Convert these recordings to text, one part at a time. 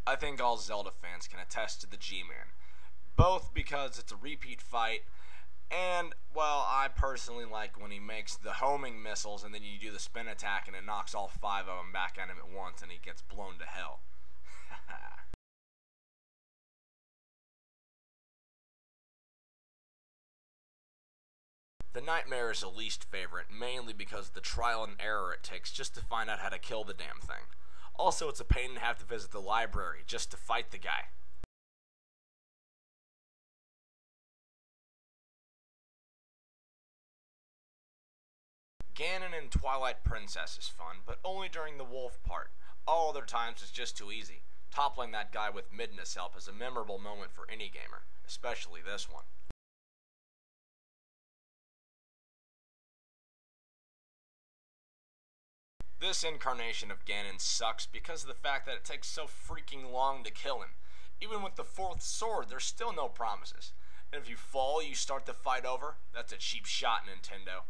I think all Zelda fans can attest to the G-Man, both because it's a repeat fight, and, well, I personally like when he makes the homing missiles and then you do the spin attack and it knocks all 5 of them back at him at once and he gets blown to hell. The Nightmare is a least favorite, mainly because of the trial and error it takes just to find out how to kill the damn thing. Also, it's a pain to have to visit the library just to fight the guy. Ganon in Twilight Princess is fun, but only during the wolf part. All other times it's just too easy. Toppling that guy with Midna's help is a memorable moment for any gamer, especially this one. This incarnation of Ganon sucks because of the fact that it takes so freaking long to kill him. Even with the 4th sword, there's still no promises. And if you fall, you start the fight over, that's a cheap shot, Nintendo.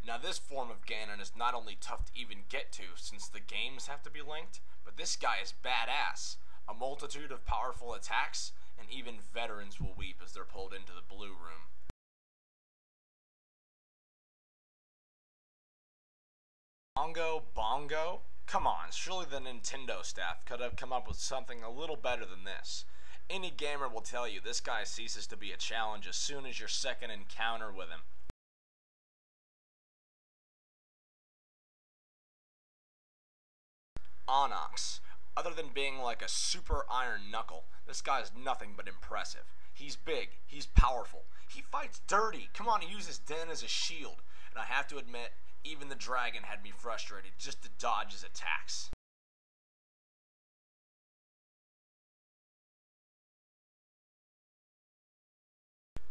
Now this form of Ganon is not only tough to even get to since the games have to be linked, but this guy is badass. A multitude of powerful attacks, and even veterans will weep as they're pulled into the blue room. Bongo? Come on, surely the Nintendo staff could have come up with something a little better than this. Any gamer will tell you this guy ceases to be a challenge as soon as your second encounter with him. Onyx. Other than being like a super iron knuckle, this guy is nothing but impressive. He's big, he's powerful, he fights dirty, come on, he uses Den as a shield, and I have to admit, even the dragon had me frustrated just to dodge his attacks.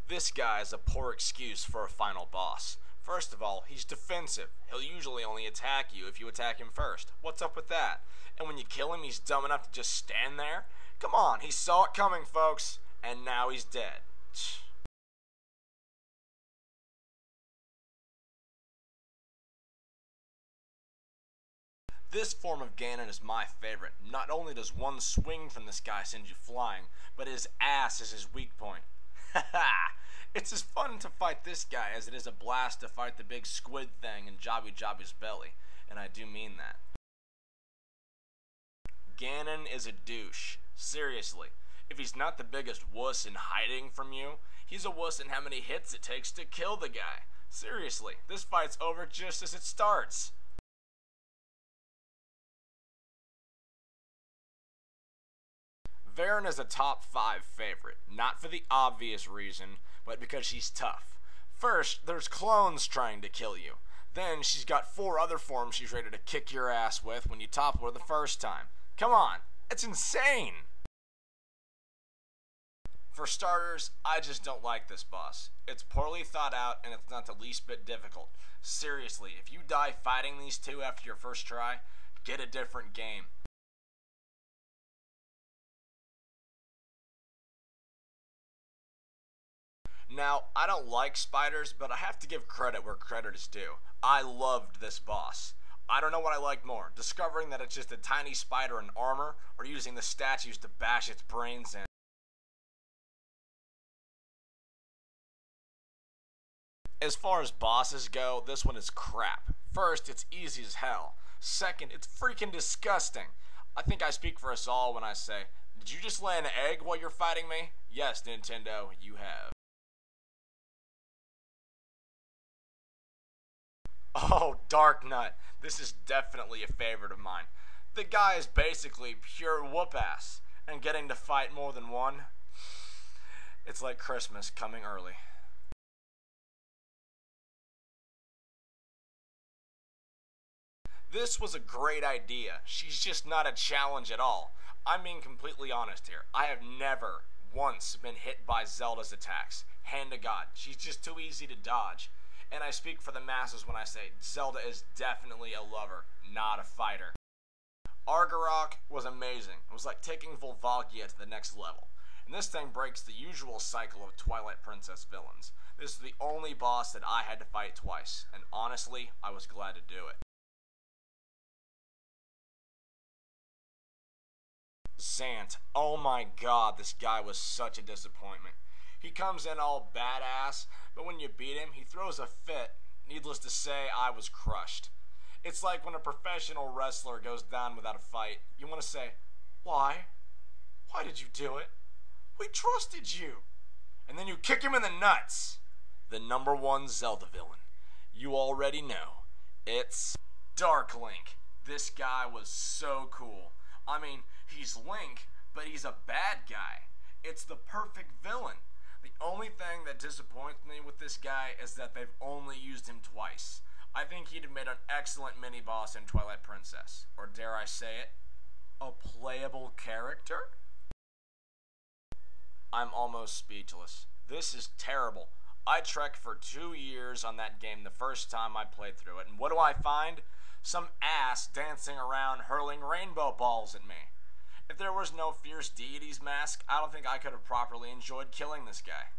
This guy is a poor excuse for a final boss. First of all, he's defensive. He'll usually only attack you if you attack him first. What's up with that? And when you kill him, he's dumb enough to just stand there? Come on, he saw it coming, folks. And now he's dead. This form of Ganon is my favorite. Not only does one swing from this guy send you flying, but his ass is his weak point. Haha! It's as fun to fight this guy as it is a blast to fight the big squid thing in Jabu Jabu's belly, and I do mean that. Ganon is a douche. Seriously. If he's not the biggest wuss in hiding from you, he's a wuss in how many hits it takes to kill the guy. Seriously, this fight's over just as it starts. Varen is a top 5 favorite, not for the obvious reason, but because she's tough. First, there's clones trying to kill you. Then, she's got 4 other forms she's ready to kick your ass with when you topple her the first time. Come on, it's insane! For starters, I just don't like this boss. It's poorly thought out and it's not the least bit difficult. Seriously, if you die fighting these two after your first try, get a different game. Now, I don't like spiders, but I have to give credit where credit is due. I loved this boss. I don't know what I liked more, discovering that it's just a tiny spider in armor, or using the statues to bash its brains in. As far as bosses go, this one is crap. First, it's easy as hell. Second, it's freaking disgusting. I think I speak for us all when I say, did you just lay an egg while you're fighting me? Yes, Nintendo, you have. Oh, Dark Nut. This is definitely a favorite of mine. The guy is basically pure whoop-ass, and getting to fight more than one, it's like Christmas coming early. This was a great idea. She's just not a challenge at all. I'm being completely honest here. I have never once been hit by Zelda's attacks. Hand to God, she's just too easy to dodge. And I speak for the masses when I say Zelda is definitely a lover, not a fighter. Argarok was amazing. It was like taking Volvagia to the next level. And this thing breaks the usual cycle of Twilight Princess villains. This is the only boss that I had to fight twice, and honestly, I was glad to do it. Zant. Oh my god, this guy was such a disappointment. He comes in all badass, but when you beat him, he throws a fit. Needless to say, I was crushed. It's like when a professional wrestler goes down without a fight. You want to say, why? Why did you do it? We trusted you. And then you kick him in the nuts. The number one Zelda villain. You already know. It's Dark Link. This guy was so cool. I mean, he's Link, but he's a bad guy. It's the perfect villain. The only thing that disappoints me with this guy is that they've only used him twice. I think he'd have made an excellent mini-boss in Twilight Princess. Or dare I say it, a playable character? I'm almost speechless. This is terrible. I trekked for 2 years on that game the first time I played through it, and what do I find? Some ass dancing around hurling rainbow balls at me. If there was no Fierce Deities mask, I don't think I could have properly enjoyed killing this guy.